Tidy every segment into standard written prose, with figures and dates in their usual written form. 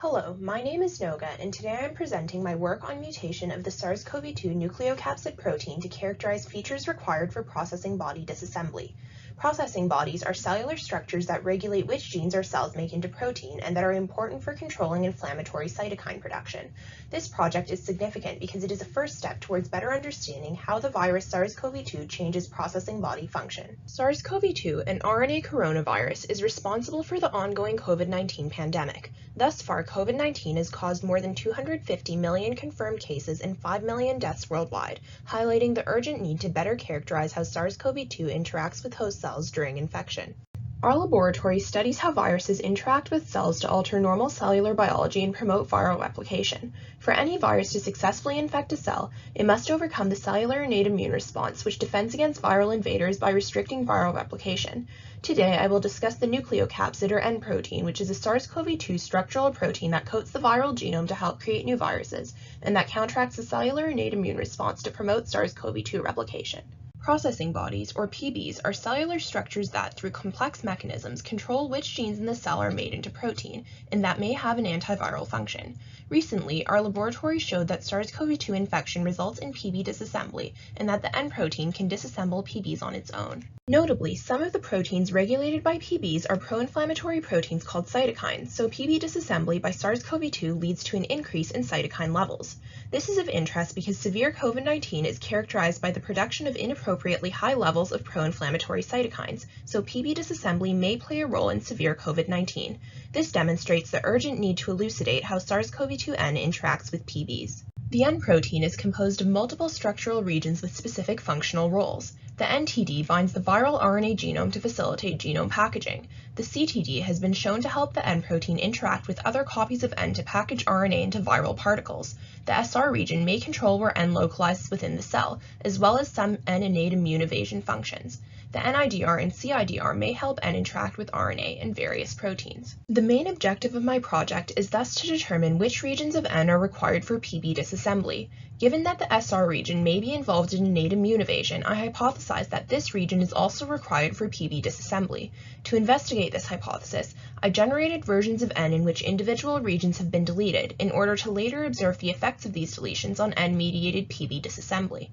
Hello, my name is Noga, and today I am presenting my work on mutation of the SARS-CoV-2 nucleocapsid protein to characterize features required for processing body disassembly. Processing bodies are cellular structures that regulate which genes our cells make into protein and that are important for controlling inflammatory cytokine production. This project is significant because it is a first step towards better understanding how the virus SARS-CoV-2 changes processing body function. SARS-CoV-2, an RNA coronavirus, is responsible for the ongoing COVID-19 pandemic. Thus far, COVID-19 has caused more than 250 million confirmed cases and 5 million deaths worldwide, highlighting the urgent need to better characterize how SARS-CoV-2 interacts with host cells during infection. Our laboratory studies how viruses interact with cells to alter normal cellular biology and promote viral replication. For any virus to successfully infect a cell, it must overcome the cellular innate immune response, which defends against viral invaders by restricting viral replication. Today, I will discuss the nucleocapsid or N protein, which is a SARS-CoV-2 structural protein that coats the viral genome to help create new viruses, and that counteracts the cellular innate immune response to promote SARS-CoV-2 replication. Processing bodies, or PBs, are cellular structures that, through complex mechanisms, control which genes in the cell are made into protein, and that may have an antiviral function. Recently, our laboratory showed that SARS-CoV-2 infection results in PB disassembly, and that the N protein can disassemble PBs on its own. Notably, some of the proteins regulated by PBs are proinflammatory proteins called cytokines, so PB disassembly by SARS-CoV-2 leads to an increase in cytokine levels. This is of interest because severe COVID-19 is characterized by the production of inappropriately high levels of proinflammatory cytokines, so PB disassembly may play a role in severe COVID-19. This demonstrates the urgent need to elucidate how SARS-CoV-2N interacts with PBs. The N protein is composed of multiple structural regions with specific functional roles. The NTD binds the viral RNA genome to facilitate genome packaging. The CTD has been shown to help the N protein interact with other copies of N to package RNA into viral particles. The SR region may control where N localizes within the cell, as well as some N innate immune evasion functions. The NIDR and CIDR may help N interact with RNA and various proteins. The main objective of my project is thus to determine which regions of N are required for PB disassembly. Given that the SR region may be involved in innate immune evasion, I hypothesized that this region is also required for PB disassembly. To investigate this hypothesis, I generated versions of N in which individual regions have been deleted in order to later observe the effects of these deletions on N-mediated PB disassembly.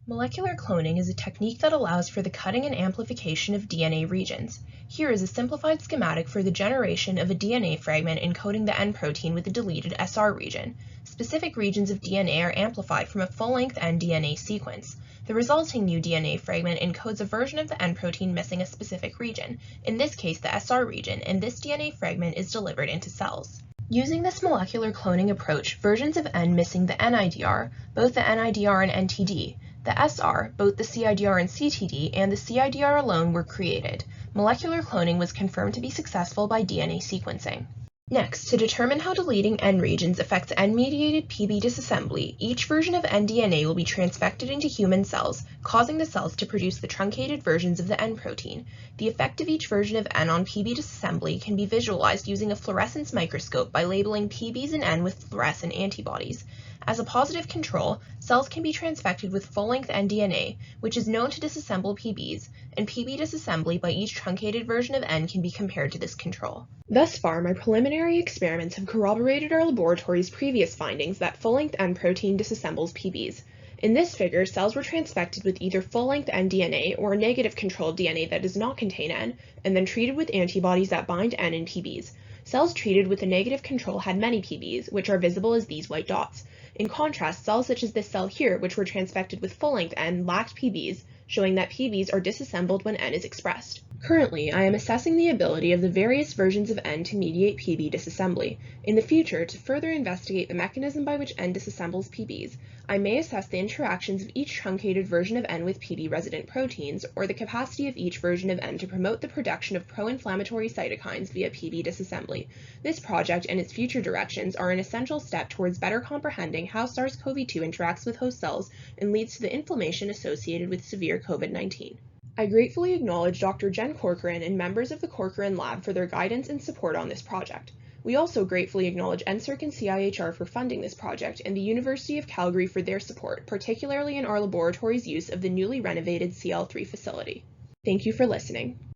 Molecular cloning is a technique that allows for the cutting and amplification of DNA regions. Here is a simplified schematic for the generation of a DNA fragment encoding the N protein with a deleted SR region. Specific regions of DNA are amplified from a full-length N DNA sequence. The resulting new DNA fragment encodes a version of the N protein missing a specific region, in this case the SR region, and this DNA fragment is delivered into cells. Using this molecular cloning approach, versions of N missing the NIDR, both the NIDR and NTD, the SR, both the CIDR and CTD, and the CIDR alone were created. Molecular cloning was confirmed to be successful by DNA sequencing. Next, to determine how deleting N regions affects N-mediated PB disassembly, each version of nDNA will be transfected into human cells, causing the cells to produce the truncated versions of the N protein. The effect of each version of N on PB disassembly can be visualized using a fluorescence microscope by labeling PBs and N with fluorescent antibodies. As a positive control, cells can be transfected with full-length nDNA, which is known to disassemble PBs, and PB disassembly by each truncated version of N can be compared to this control. Thus far, my preliminary experiments have corroborated our laboratory's previous findings that full-length N protein disassembles PBs. In this figure, cells were transfected with either full-length nDNA or a negative controlled DNA that does not contain N, and then treated with antibodies that bind N in PBs. Cells treated with a negative control had many PBs, which are visible as these white dots. In contrast, cells such as this cell here, which were transfected with full-length N, lacked PBs, showing that PBs are disassembled when N is expressed. Currently, I am assessing the ability of the various versions of N to mediate PB disassembly. In the future, to further investigate the mechanism by which N disassembles PBs, I may assess the interactions of each truncated version of N with PB-resident proteins, or the capacity of each version of N to promote the production of pro-inflammatory cytokines via PB disassembly. This project and its future directions are an essential step towards better comprehending how SARS-CoV-2 interacts with host cells and leads to the inflammation associated with severe COVID-19. I gratefully acknowledge Dr. Jen Corcoran and members of the Corcoran Lab for their guidance and support on this project. We also gratefully acknowledge NSERC and CIHR for funding this project and the University of Calgary for their support, particularly in our laboratory's use of the newly renovated CL3 facility. Thank you for listening.